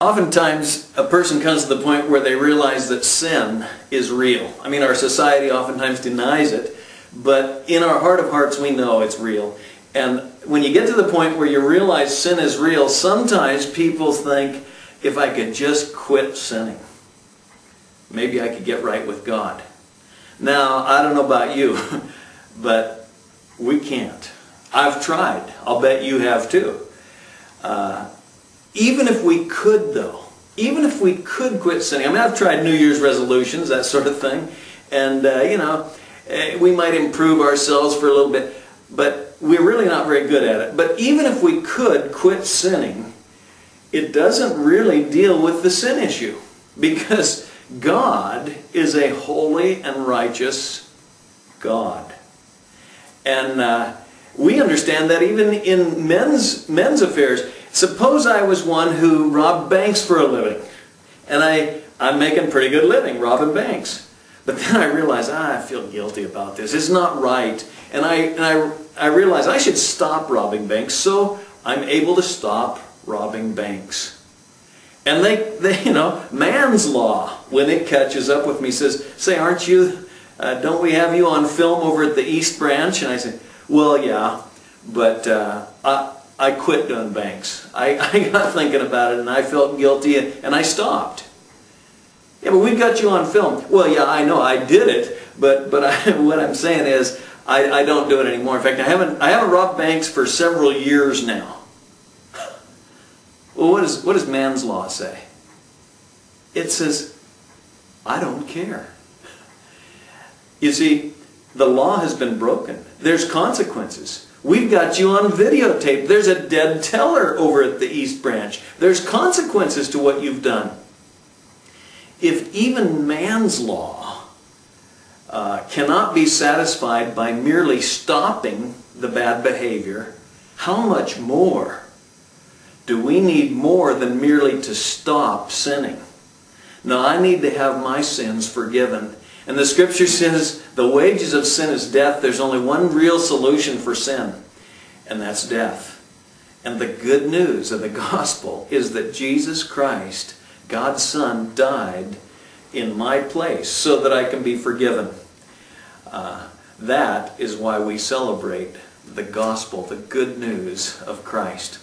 Oftentimes, a person comes to the point where they realize that sin is real. I mean, our society oftentimes denies it, but in our heart of hearts we know it's real. And when you get to the point where you realize sin is real, sometimes people think, if I could just quit sinning, maybe I could get right with God. Now, I don't know about you, but we can't. I've tried. I'll bet you have too. Even if we could, though, even if we could quit sinning, I mean, I've tried New Year's resolutions, that sort of thing, and, we might improve ourselves for a little bit, but we're really not very good at it. But even if we could quit sinning, it doesn't really deal with the sin issue, because God is a holy and righteous God. And we understand that even in men's affairs. Suppose I was one who robbed banks for a living, and I'm making a pretty good living robbing banks. But then I realize, I feel guilty about this. It's not right. And I realize I should stop robbing banks, so I'm able to stop robbing banks. And man's law, when it catches up with me, says, say, aren't you, don't we have you on film over at the East Branch? And I say, well, yeah, but I quit doing banks. I got thinking about it and I felt guilty and I stopped. Yeah, but we've got you on film. Well, yeah, I know I did it, but what I'm saying is I don't do it anymore. In fact, I haven't robbed banks for several years now. Well, what does man's law say? It says, I don't care. You see, the law has been broken. There's consequences. We've got you on videotape. There's a dead teller over at the East Branch. There's consequences to what you've done. If even man's law cannot be satisfied by merely stopping the bad behavior, how much more do we need more than merely to stop sinning? Now, I need to have my sins forgiven. And the Scripture says the wages of sin is death. There's only one real solution for sin, and that's death. And the good news of the gospel is that Jesus Christ, God's Son, died in my place so that I can be forgiven. That is why we celebrate the gospel, the good news of Christ.